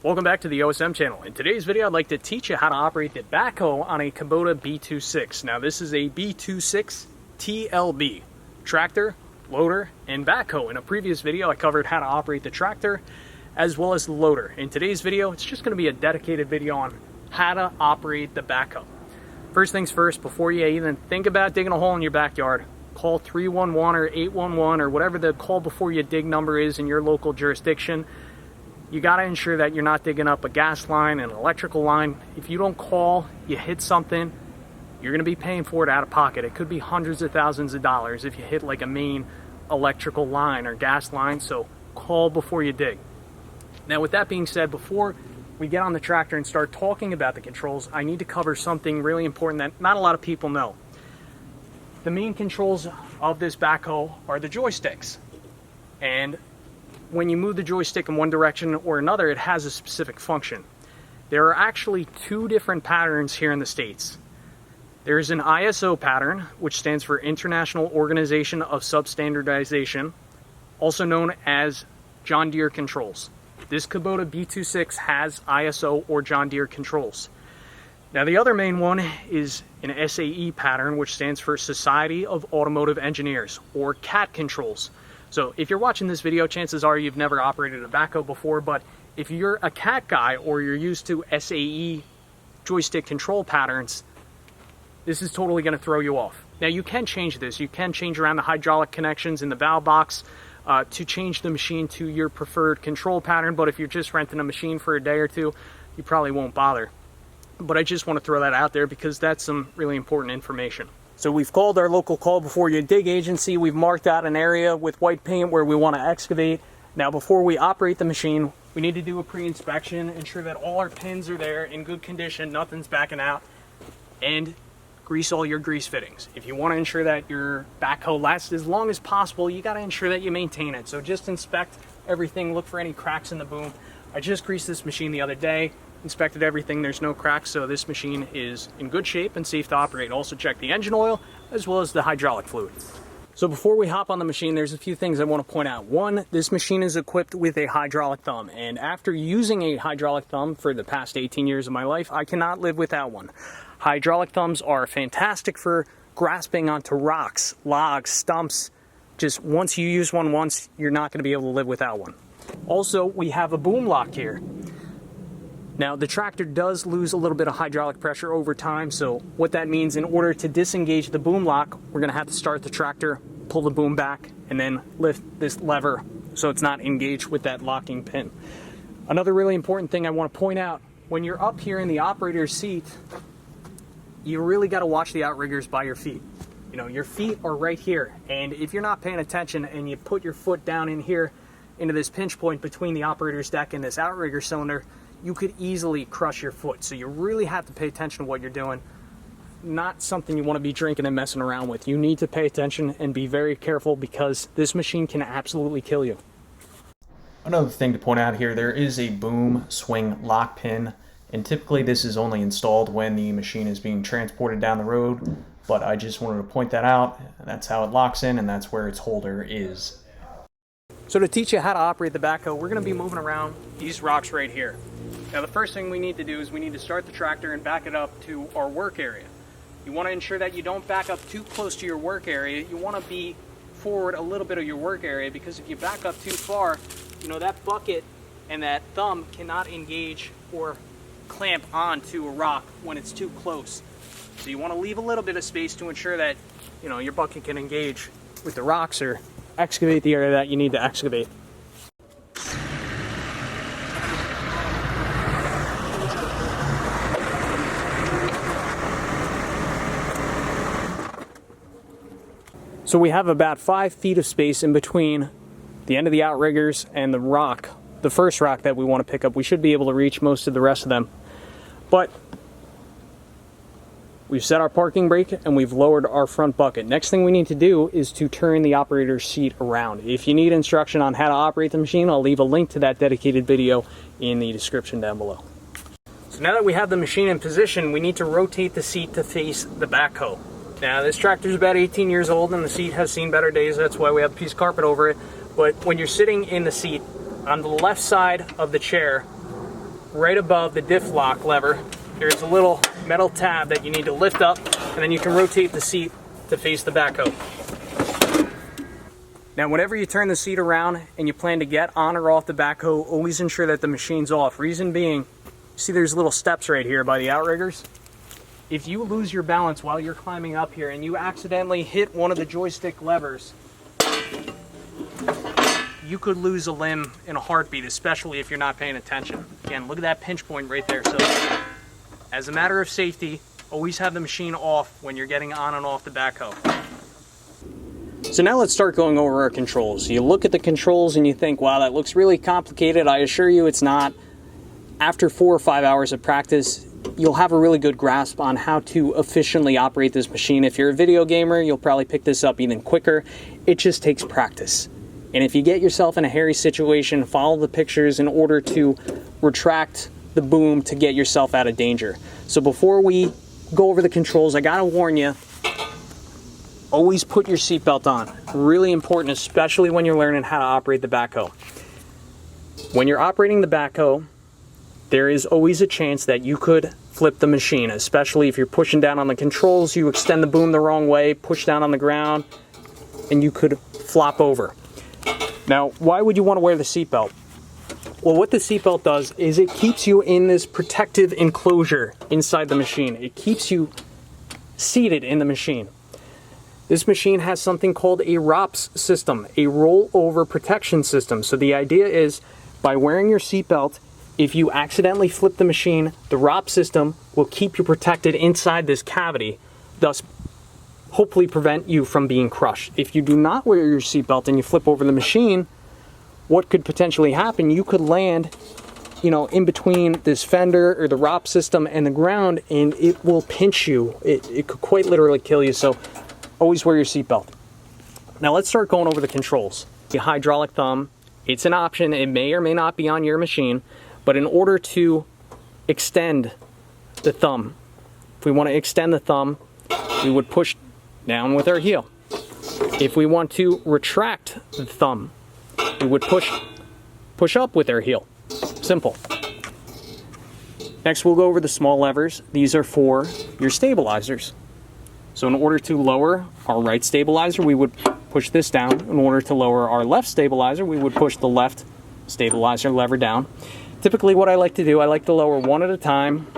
Welcome back to the OSM channel. In today's video, I'd like to teach you how to operate the backhoe on a Kubota B26. Now, this is a B26 TLB, tractor, loader, and backhoe. In a previous video, I covered how to operate the tractor as well as the loader. In today's video, it's just going to be a dedicated video on how to operate the backhoe. First things first, before you even think about digging a hole in your backyard, call 311 or 811 or whatever the call before you dig number is in your local jurisdiction. You got to ensure that you're not digging up a gas line, an electrical line. If you don't call, you hit something, you're going to be paying for it out of pocket. It could be hundreds of thousands of dollars if you hit like a main electrical line or gas line, so call before you dig. Now, with that being said, before we get on the tractor and start talking about the controls, I need to cover something really important that not a lot of people know. The main controls of this backhoe are the joysticks. And when you move the joystick in one direction or another, it has a specific function. There are actually two different patterns here in the States. There's an ISO pattern, which stands for International Organization of Substandardization, also known as John Deere controls. This Kubota B26 has ISO or John Deere controls. Now, the other main one is an SAE pattern, which stands for Society of Automotive Engineers, or CAT controls. So if you're watching this video, chances are you've never operated a backhoe before, but if you're a CAT guy or you're used to SAE joystick control patterns, this is totally going to throw you off. Now, you can change this. You can change around the hydraulic connections in the valve box to change the machine to your preferred control pattern, but if you're just renting a machine for a day or two, you probably won't bother. But I just want to throw that out there because that's some really important information. So we've called our local call before you dig agency. We've marked out an area with white paint where we want to excavate. Now, before we operate the machine, we need to do a pre-inspection, ensure that all our pins are there in good condition, nothing's backing out, and grease all your grease fittings. If you want to ensure that your backhoe lasts as long as possible, you got to ensure that you maintain it. So just inspect everything, look for any cracks in the boom. I just greased this machine the other day. Inspected everything, there's no cracks, so this machine is in good shape and safe to operate. Also check the engine oil as well as the hydraulic fluid. So before we hop on the machine, there's a few things I want to point out. One, this machine is equipped with a hydraulic thumb, and after using a hydraulic thumb for the past 18 years of my life, I cannot live without one. Hydraulic thumbs are fantastic for grasping onto rocks, logs, stumps. Just once you use one once, you're not going to be able to live without one. Also, we have a boom lock here. Now, the tractor does lose a little bit of hydraulic pressure over time, so what that means, in order to disengage the boom lock, we're going to have to start the tractor, pull the boom back, and then lift this lever so it's not engaged with that locking pin. Another really important thing I want to point out, when you're up here in the operator's seat, you really got to watch the outriggers by your feet. You know, your feet are right here, and if you're not paying attention and you put your foot down in here into this pinch point between the operator's deck and this outrigger cylinder, you could easily crush your foot. So you really have to pay attention to what you're doing. Not something you want to be drinking and messing around with. You need to pay attention and be very careful because this machine can absolutely kill you. Another thing to point out here, there is a boom swing lock pin, and typically this is only installed when the machine is being transported down the road, but I just wanted to point that out. That's how it locks in, and that's where its holder is. So to teach you how to operate the backhoe, we're going to be moving around these rocks right here. Now, the first thing we need to do is we need to start the tractor and back it up to our work area. You want to ensure that you don't back up too close to your work area. You want to be forward a little bit of your work area, because if you back up too far, you know, that bucket and that thumb cannot engage or clamp onto a rock when it's too close. So you want to leave a little bit of space to ensure that, you know, your bucket can engage with the rocks or excavate the area that you need to excavate. So we have about 5 feet of space in between the end of the outriggers and the rock, the first rock that we want to pick up. We should be able to reach most of the rest of them. But we've set our parking brake and we've lowered our front bucket. Next thing we need to do is to turn the operator's seat around. If you need instruction on how to operate the machine, I'll leave a link to that dedicated video in the description down below. So now that we have the machine in position, we need to rotate the seat to face the backhoe. Now, this tractor is about 18 years old and the seat has seen better days. That's why we have a piece of carpet over it. But when you're sitting in the seat, on the left side of the chair, right above the diff lock lever, there's a little metal tab that you need to lift up, and then you can rotate the seat to face the backhoe. Now, whenever you turn the seat around and you plan to get on or off the backhoe, always ensure that the machine's off. Reason being, see there's little steps right here by the outriggers? If you lose your balance while you're climbing up here and you accidentally hit one of the joystick levers, you could lose a limb in a heartbeat, especially if you're not paying attention. Again, look at that pinch point right there. So, as a matter of safety, always have the machine off when you're getting on and off the backhoe. So now let's start going over our controls. You look at the controls and you think, wow, that looks really complicated. I assure you it's not. After 4 or 5 hours of practice, you'll have a really good grasp on how to efficiently operate this machine. If you're a video gamer, you'll probably pick this up even quicker. It just takes practice. And if you get yourself in a hairy situation, follow the pictures in order to retract the boom to get yourself out of danger. So before we go over the controls, I gotta warn you, always put your seatbelt on. Really important, especially when you're learning how to operate the backhoe. When you're operating the backhoe, there is always a chance that you could flip the machine, especially if you're pushing down on the controls, you extend the boom the wrong way, push down on the ground, and you could flop over. Now, why would you want to wear the seatbelt? Well, what the seatbelt does is it keeps you in this protective enclosure inside the machine. It keeps you seated in the machine. This machine has something called a ROPS system, a rollover protection system. So the idea is, by wearing your seatbelt, if you accidentally flip the machine, the ROPS system will keep you protected inside this cavity, thus hopefully prevent you from being crushed. If you do not wear your seatbelt and you flip over the machine, what could potentially happen? You could land, in between this fender or the ROPS system and the ground, and it will pinch you. It could quite literally kill you. So always wear your seatbelt. Now let's start going over the controls. The hydraulic thumb, it's an option. It may or may not be on your machine, but in order to extend the thumb, if we want to extend the thumb, we would push down with our heel. If we want to retract the thumb, we would push up with our heel. Simple. Next, we'll go over the small levers. These are for your stabilizers. So in order to lower our right stabilizer, we would push this down. In order to lower our left stabilizer, we would push the left stabilizer lever down. Typically what I like to do, I like to lower one at a time,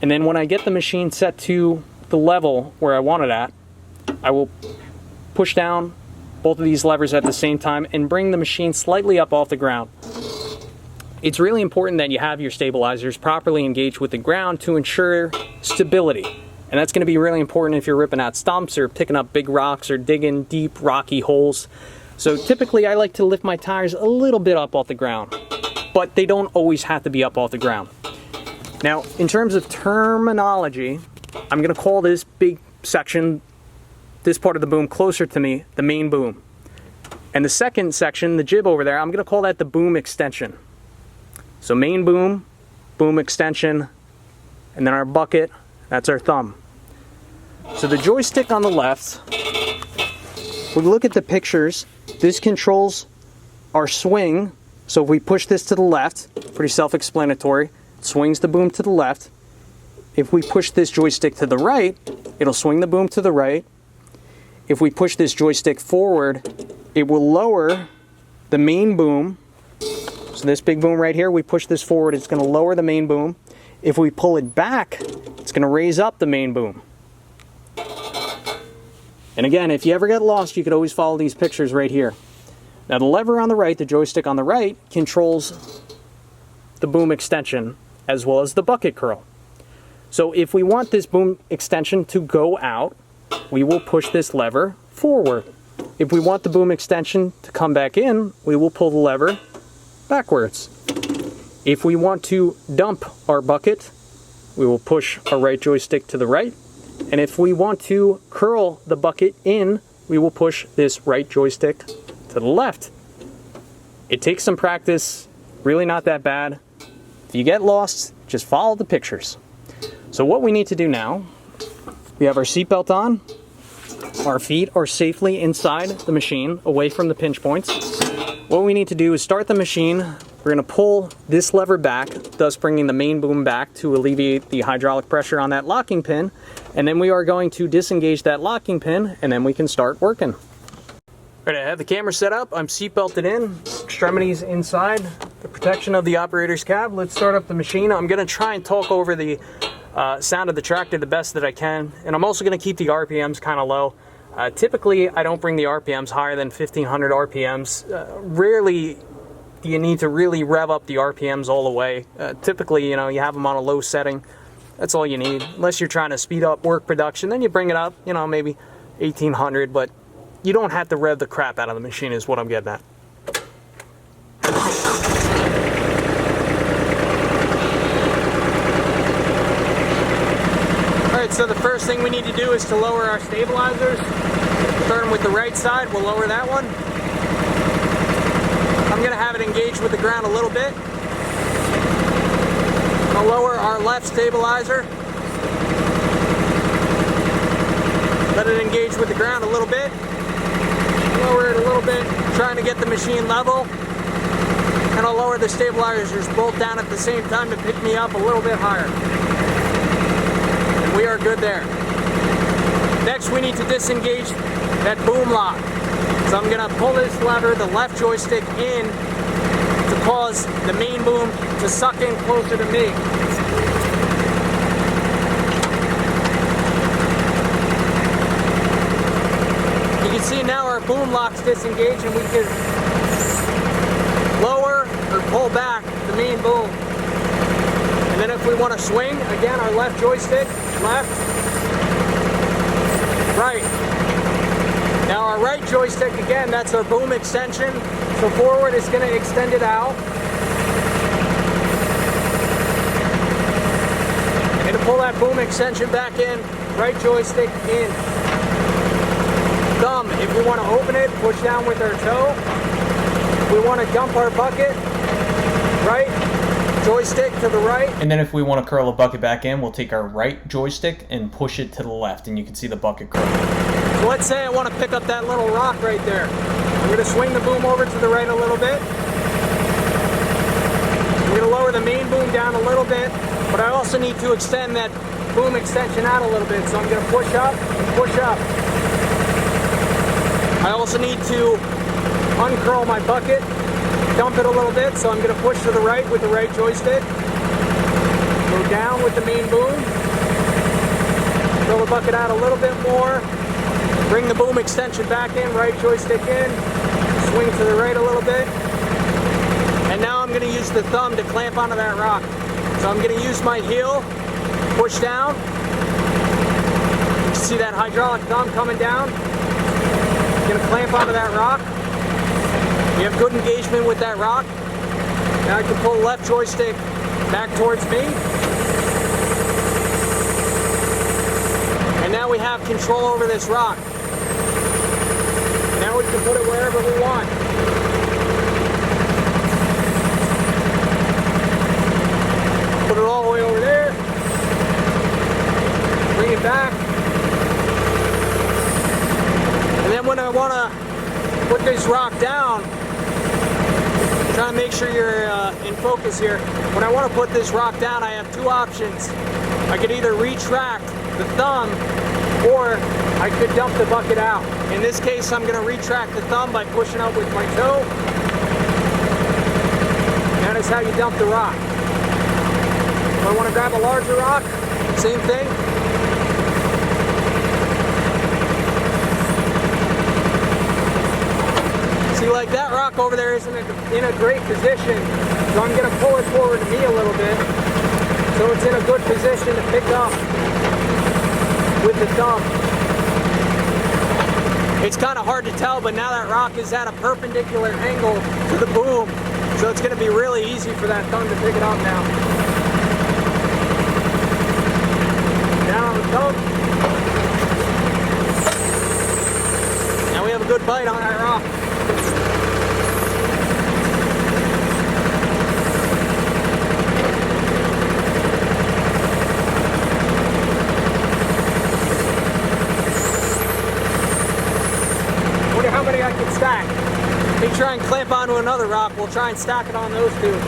and then when I get the machine set to the level where I want it at, I will push down both of these levers at the same time and bring the machine slightly up off the ground. It's really important that you have your stabilizers properly engaged with the ground to ensure stability. And that's going to be really important if you're ripping out stumps or picking up big rocks or digging deep rocky holes. So typically I like to lift my tires a little bit up off the ground, but they don't always have to be up off the ground. Now, in terms of terminology, I'm going to call this big section, this part of the boom closer to me, the main boom. And the second section, the jib over there, I'm going to call that the boom extension. So main boom, boom extension, and then our bucket, that's our thumb. So the joystick on the left, we look at the pictures, this controls our swing. So if we push this to the left, pretty self-explanatory, it swings the boom to the left. If we push this joystick to the right, it'll swing the boom to the right. If we push this joystick forward, it will lower the main boom. So this big boom right here, we push this forward, it's going to lower the main boom. If we pull it back, it's going to raise up the main boom. And again, if you ever get lost, you could always follow these pictures right here. Now the lever on the right, the joystick on the right, controls the boom extension as well as the bucket curl. So if we want this boom extension to go out, we will push this lever forward. If we want the boom extension to come back in, we will pull the lever backwards. If we want to dump our bucket, we will push our right joystick to the right. And if we want to curl the bucket in, we will push this right joystick to the left. It takes some practice, really not that bad. If you get lost, just follow the pictures. So what we need to do now, we have our seatbelt on, our feet are safely inside the machine, away from the pinch points. What we need to do is start the machine We're going to pull this lever back, thus bringing the main boom back to alleviate the hydraulic pressure on that locking pin. And then we are going to disengage that locking pin, and then we can start working. All right, I have the camera set up. I'm seat belted in, extremities inside, the protection of the operator's cab. Let's start up the machine. I'm going to try and talk over the sound of the tractor the best that I can. And I'm also going to keep the RPMs kind of low. Typically, I don't bring the RPMs higher than 1500 RPMs. Rarely do you need to really rev up the RPMs all the way. Typically, you know, you have them on a low setting. That's all you need. Unless you're trying to speed up work production, then you bring it up, you know, maybe 1800, but you don't have to rev the crap out of the machine is what I'm getting at. Alright, so the first thing we need to do is to lower our stabilizers. Starting with the right side, we'll lower that one. I'm going to have it engaged with the ground a little bit. I'll lower our left stabilizer. Let it engage with the ground a little bit. Lower it a little bit, trying to get the machine level. And I'll lower the stabilizers both down at the same time to pick me up a little bit higher. And we are good there. Next, we need to disengage that boom lock. So I'm going to pull this lever, the left joystick, in to cause the main boom to suck in closer to me. You can see now our boom lock's disengaged and we can lower or pull back the main boom. And then if we want to swing, again, our left joystick, left, right. Now our right joystick, again, that's our boom extension. So forward is going to extend it out. And to pull that boom extension back in, right joystick in. Thumb, if we want to open it, push down with our toe. If we want to dump our bucket, right joystick to the right. And then if we want to curl the bucket back in, we'll take our right joystick and push it to the left, and you can see the bucket curl. So let's say I want to pick up that little rock right there. I'm going to swing the boom over to the right a little bit. I'm going to lower the main boom down a little bit, but I also need to extend that boom extension out a little bit. So I'm going to push up and push up. I also need to uncurl my bucket, dump it a little bit, so I'm going to push to the right with the right joystick. Go down with the main boom. Curl the bucket out a little bit more. Bring the boom extension back in, right joystick in. Swing to the right a little bit. And now I'm going to use the thumb to clamp onto that rock. So I'm going to use my heel, push down. You can see that hydraulic thumb coming down. I'm going to clamp onto that rock. We have good engagement with that rock. Now I can pull the left joystick back towards me. And now we have control over this rock. Now we can put it wherever we want. Put it all the way over there. Bring it back. And then when I want to put this rock down, trying to make sure you're in focus here. When I want to put this rock down, I have two options. I could either retract the thumb, or I could dump the bucket out. In this case, I'm going to retract the thumb by pushing up with my toe. That is how you dump the rock. If I want to grab a larger rock, same thing. See, like that rock over there isn't in a great position, so I'm going to pull it forward to me a little bit, so it's in a good position to pick up with the thumb. It's kind of hard to tell, but now that rock is at a perpendicular angle to the boom, so it's going to be really easy for that thumb to pick it up now. Down on the thumb. Now we have a good bite on that rock. How many I can stack. Let me try and clamp clamp onto another rock, we'll try and stack it on those two.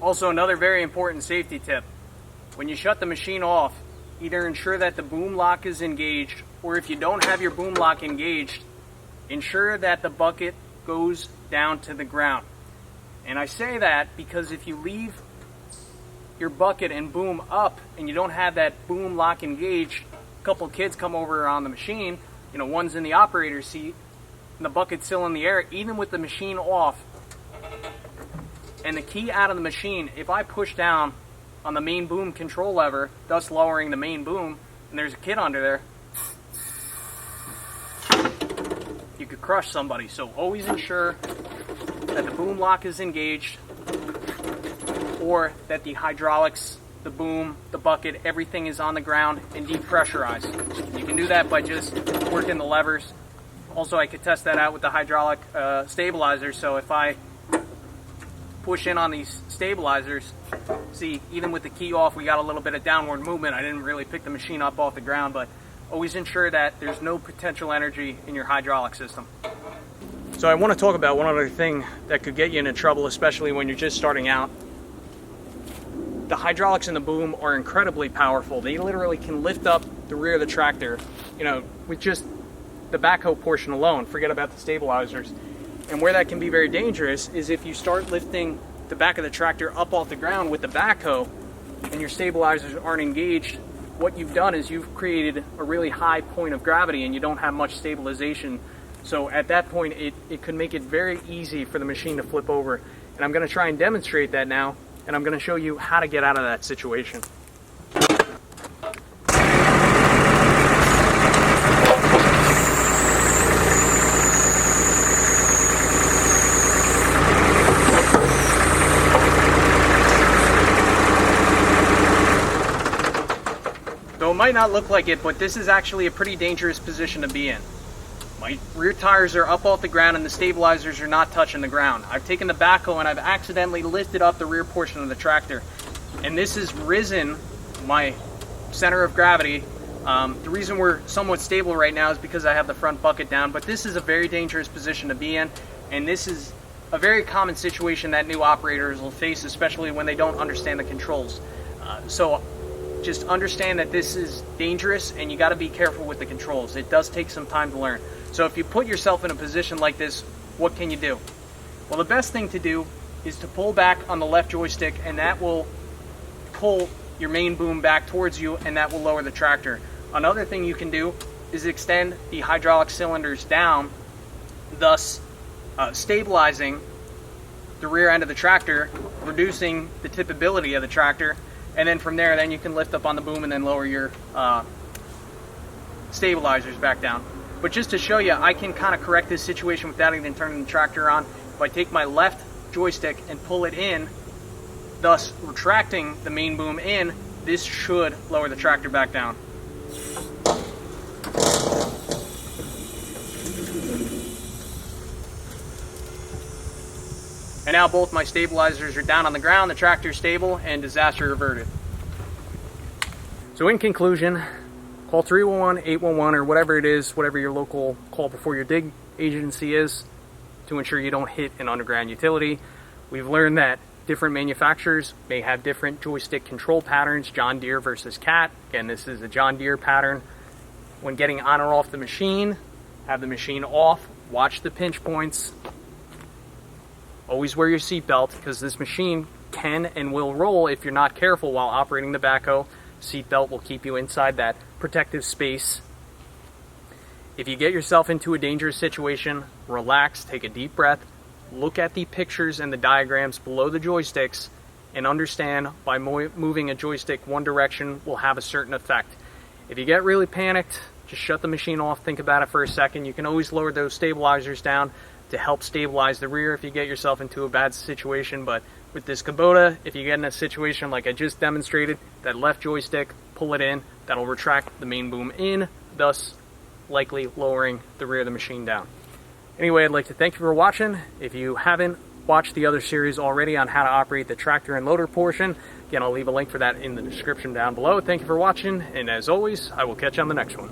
Also, another very important safety tip. When you shut the machine off, either ensure that the boom lock is engaged, or if you don't have your boom lock engaged, ensure that the bucket goes down to the ground. And I say that because if you leave your bucket and boom up and you don't have that boom lock engaged, a couple of kids come over on the machine, one's in the operator's seat and the bucket's still in the air, even with the machine off and the key out of the machine. If I push down on the main boom control lever, thus lowering the main boom, and there's a kid under there, you could crush somebody. So always ensure that the boom lock is engaged, or that the hydraulics, the boom, the bucket, everything is on the ground and depressurized. You can do that by just working the levers. Also, I could test that out with the hydraulic stabilizer. So if I push in on these stabilizers, see, even with the key off, we got a little bit of downward movement. I didn't really pick the machine up off the ground, but always ensure that there's no potential energy in your hydraulic system. So I want to talk about one other thing that could get you into trouble, especially when you're just starting out. The hydraulics in the boom are incredibly powerful. They literally can lift up the rear of the tractor, with just the backhoe portion alone. Forget about the stabilizers. And where that can be very dangerous is if you start lifting the back of the tractor up off the ground with the backhoe and your stabilizers aren't engaged, what you've done is you've created a really high point of gravity and you don't have much stabilization. So at that point, it could make it very easy for the machine to flip over. And I'm going to try and demonstrate that now, and I'm going to show you how to get out of that situation. So it might not look like it, but this is actually a pretty dangerous position to be in. My rear tires are up off the ground and the stabilizers are not touching the ground. I've taken the backhoe and I've accidentally lifted up the rear portion of the tractor. And this has risen my center of gravity. The reason we're somewhat stable right now is because I have the front bucket down, but this is a very dangerous position to be in. And this is a very common situation that new operators will face, especially when they don't understand the controls. So just understand that this is dangerous and you got to be careful with the controls. It does take some time to learn. So if you put yourself in a position like this, what can you do? Well, the best thing to do is to pull back on the left joystick, and that will pull your main boom back towards you, and that will lower the tractor. Another thing you can do is extend the hydraulic cylinders down, thus stabilizing the rear end of the tractor, reducing the tippability of the tractor. And then from there, then you can lift up on the boom and then lower your stabilizers back down. But just to show you, I can kind of correct this situation without even turning the tractor on. If I take my left joystick and pull it in, thus retracting the main boom in, this should lower the tractor back down. And now both my stabilizers are down on the ground, the tractor's stable, and disaster averted. So in conclusion, call 311, 811, or whatever it is, whatever your local call before your dig agency is, to ensure you don't hit an underground utility. We've learned that different manufacturers may have different joystick control patterns, John Deere versus Cat. Again, this is a John Deere pattern. When getting on or off the machine, have the machine off, watch the pinch points. Always wear your seatbelt, because this machine can and will roll if you're not careful while operating the backhoe. Seatbelt will keep you inside that protective space. If you get yourself into a dangerous situation, relax, take a deep breath, look at the pictures and the diagrams below the joysticks, and understand by moving a joystick one direction will have a certain effect. If you get really panicked, just shut the machine off, think about it for a second. You can always lower those stabilizers down to help stabilize the rear if you get yourself into a bad situation. But with this Kubota, if you get in a situation like I just demonstrated, that left joystick, pull it in, that'll retract the main boom in, thus likely lowering the rear of the machine down. Anyway, I'd like to thank you for watching. If you haven't watched the other series already on how to operate the tractor and loader portion, again, I'll leave a link for that in the description down below. Thank you for watching, and as always, I will catch you on the next one.